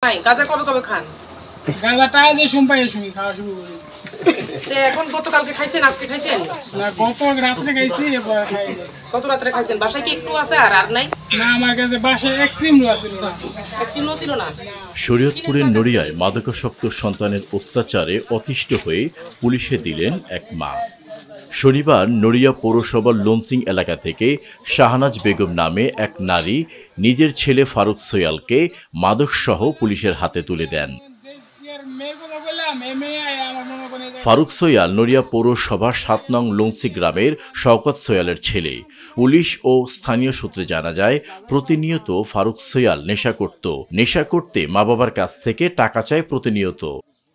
গাঁজা কবে কবে খান? গাঁজাটা যে সুম্পাই শুনি খাওয়া শুরু করি। এখন গতকালকে খাইছেন, আজকে খাইছেন? না, গত রাত্রে খাইছি, এবার খাই নাই। কত রাত্রে খাইছেন? বাসায় কি একটু আছে আর নাই? না, আমার কাছে বাসায় এক চিমড়ো আছিল না। এক চিহ্ন ছিল না। শরীয়তপুরের নড়িয়ায় মাদকাসক্ত সন্তানের অত্যাচারে অতিষ্ঠ হয়ে পুলিশে দিলেন এক মা। শনিবার নড়িয়া পৌরসভার লঞ্চিং এলাকা থেকে শাহনাজ বেগম নামে এক নারী নিজের ছেলে ফারুক সোয়ালকে মাদকসহ পুলিশের হাতে তুলে দেন। ফারুক সোয়াল নড়িয়া পৌরসভার ৭ নং লঞ্চি গ্রামের শওকত সোয়ালের ছেলে। পুলিশ ও স্থানীয় সূত্রে জানা যায়, প্রতিনিয়ত ফারুক সোয়াল নেশা করতে মা বাবার কাছ থেকে টাকা চায় প্রতিনিয়ত।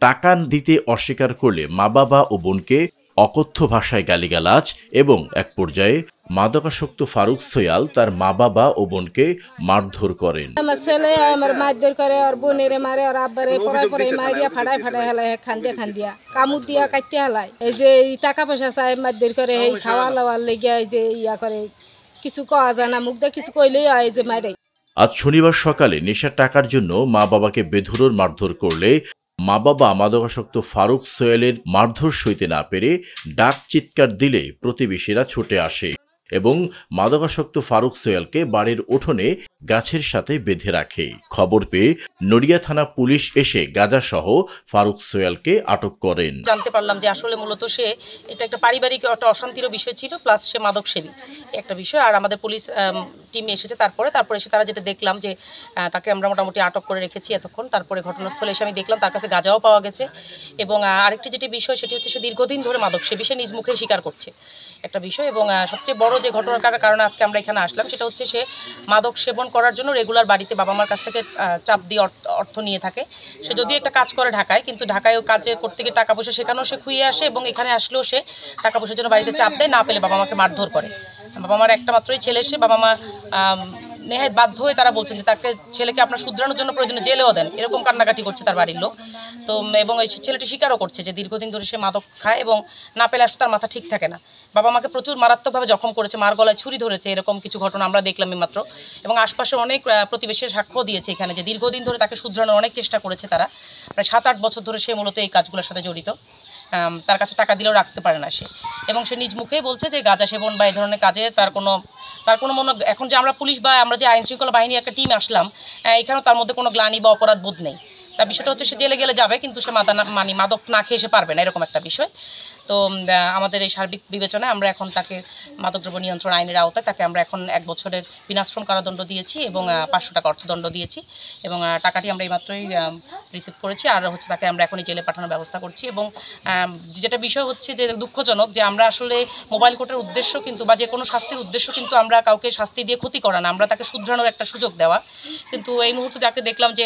টাকা দিতে অস্বীকার করলে মা বাবা ও বোনকে অকথ্য ভাষায় গালিগালাজ এবং এক পর্যায়ে মাদকাসক্ত ফারুক সোয়াল তার মা বাবা ও বোনকে মারধর করেন। আমার ছেলে আমার মারধর করে, আর বোনেরে মারে, আর আব্বারে পড়াই মারিয়া ফাড়াই হেলায় খান্দিয়া কামুদ দিয়া কাটতে হেলায়। এই যে টাকা পয়সা চাই মারধর করে, এই খাওয়া লাওয়ার লেগে এই যে ইয়া করে, কিছু কওয়া যায় না, মুখ দিয়ে কিছু কইলেই হয় যে মারে। আজ শনিবার সকালে নেশার টাকার জন্য মা বাবাকে বেধড়ক মারধর করলে মা বাবা মাদকাসক্ত ফারুক সোয়ালের মারধর সইতে না পেরে ডাক চিৎকার দিলে প্রতিবেশীরা ছুটে আসে এবং মাদকাসক্ত ফারুক সোয়ালকে বাড়ির উঠোনে গাছের সাথে বেঁধে রাখে। খবর পেয়ে নড়িয়া থানা পুলিশ এসে গাঁজাসহ ফারুক সোয়ালকে আটক করেন। জানতে পারলাম যে আসলে মূলত সে এটা একটা পারিবারিক একটা অশান্তির বিষয় ছিল, প্লাস সে মাদক সেবী একটা বিষয়। আর আমাদের পুলিশ টিম এসেছে তারপরে এসে তারা যেটা দেখলাম যে তাকে আমরা মোটামুটি আটক করে রেখেছি এতক্ষণ। তারপরে ঘটনাস্থলে এসে আমি দেখলাম তার কাছে গাঁজাও পাওয়া গেছে এবং আরেকটি যেটি বিষয় সেটি হচ্ছে সে দীর্ঘদিন ধরে মাদক সেবী, সে নিজ মুখে স্বীকার করছে একটা বিষয়। এবং সবচেয়ে বড় যে ঘটনাটার কারণে আজকে আমরা এখানে আসলাম সেটা হচ্ছে সে মাদক সেবন করার জন্য রেগুলার বাড়িতে বাবা মার কাছ থেকে চাপ দিয়ে অর্থ নিয়ে থাকে। সে যদিও একটা কাজ করে ঢাকায়, কিন্তু ঢাকায় কাজে করতে গিয়ে টাকা পয়সা সেখানেও সে খুইয়ে আসে এবং এখানে আসলেও সে টাকা পয়সার জন্য বাড়িতে চাপ দেয়, না পেলে বাবা মাকে মারধর করে। বাবা মার একটা মাত্রই ছেলে, সে বাবা মা নেহাত বাধ্য হয়ে তারা বলছেন যে তাকে ছেলেকে আপনার শুধরানোর জন্য প্রয়োজনে জেলেও দেন, এরকম কান্নাকাটি করছে তার বাড়ির লোক। তো এবং এই ছেলেটি স্বীকারও করছে যে দীর্ঘদিন ধরে সে মাদক খায় এবং না পেলে আসলে তার মাথা ঠিক থাকে না। বাবা মাকে প্রচুর মারাত্মকভাবে জখম করেছে, মার গলায় ছুরি ধরেছে, এরকম কিছু ঘটনা আমরা দেখলাম মাত্র। এবং আশপাশের অনেক প্রতিবেশীর সাক্ষ্য দিয়েছে এখানে যে দীর্ঘদিন ধরে তাকে শুধরানোর অনেক চেষ্টা করেছে তারা। প্রায় ৭-৮ বছর ধরে সে মূলত এই কাজগুলোর সাথে জড়িত। তার কাছে টাকা দিলেও রাখতে পারে না সে, এবং সে নিজ মুখেই বলছে যে গাঁজা সেবন বা এই ধরনের কাজে তার কোনো মনে, এখন যে আমরা পুলিশ বা আমরা যে আইন শৃঙ্খলা বাহিনী একটা টিম আসলাম, এখানেও তার মধ্যে কোনো গ্লানি বা অপরাধ বোধ নেই। তার বিষয়টা হচ্ছে সে জেলে গেলে যাবে, কিন্তু সে মাদক না খেয়ে সে পারবে না, এরকম একটা বিষয়। তো আমাদের এই সার্বিক বিবেচনায় আমরা এখন তাকে মাদকদ্রব্য নিয়ন্ত্রণ আইনের আওতায় তাকে আমরা এখন 1 বছরের বিনাশ্রম কারাদণ্ড দিয়েছি এবং 500 টাকা অর্থদণ্ড দিয়েছি এবং টাকাটি আমরা এইমাত্রই রিসিভ করেছি। আর হচ্ছে তাকে আমরা এখনই জেলে পাঠানোর ব্যবস্থা করছি। এবং যেটা বিষয় হচ্ছে যে দুঃখজনক যে আমরা আসলে মোবাইল কোর্টের উদ্দেশ্য কিন্তু বা যে কোনো শাস্তির উদ্দেশ্য কিন্তু আমরা কাউকে শাস্তি দিয়ে ক্ষতি করা না, আমরা তাকে শুধরানোর একটা সুযোগ দেওয়া। কিন্তু এই মুহূর্তে যাকে দেখলাম যে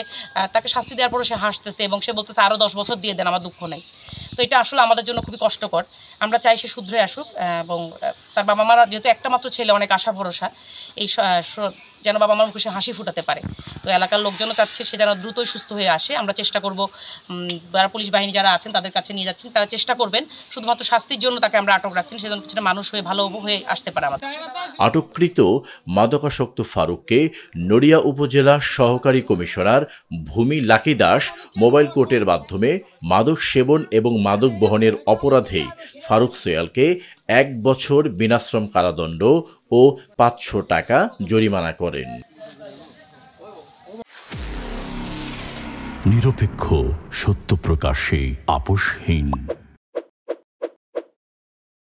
তাকে শাস্তি দেওয়ার পরে সে হাসতেছে এবং সে বলতেছে আরও 10 বছর দিয়ে দেন, আমার দুঃখ নেই। তো এটা আসলে আমাদের জন্য খুবই কষ্টকর। আমরা চাই সে শুধরে আসুক এবং তার বাবা মারা যেহেতু একটা মাত্র ছেলে, অনেক আশা ভরসা, এই যেন বাবা মার মুখে সে হাসি ফুটাতে পারে। তো এলাকার লোকজনও চাচ্ছে সে যেন দ্রুতই সুস্থ হয়ে আসে। আমরা চেষ্টা করব, যারা পুলিশ বাহিনী যারা আছেন তাদের কাছে নিয়ে যাচ্ছেন, তারা চেষ্টা করবেন শুধুমাত্র শাস্তির জন্য তাকে আমরা আটক রাখছেন, সেজন্য কিছুটা মানুষ হয়ে ভালো হয়ে আসতে পারে আমাদের। আটককৃত মাদকাসক্ত ফারুককে নড়িয়া উপজেলা সহকারী কমিশনার ভূমি লাকি দাস মোবাইল কোর্টের মাধ্যমে মাদক সেবন এবং মাদক বহনের অপরাধে ফারুক সোয়ালকে 1 বছর বিনাশ্রম কারাদণ্ড ও 500 টাকা জরিমানা করেন। নিরপেক্ষ, সত্য প্রকাশে আপোষহীন।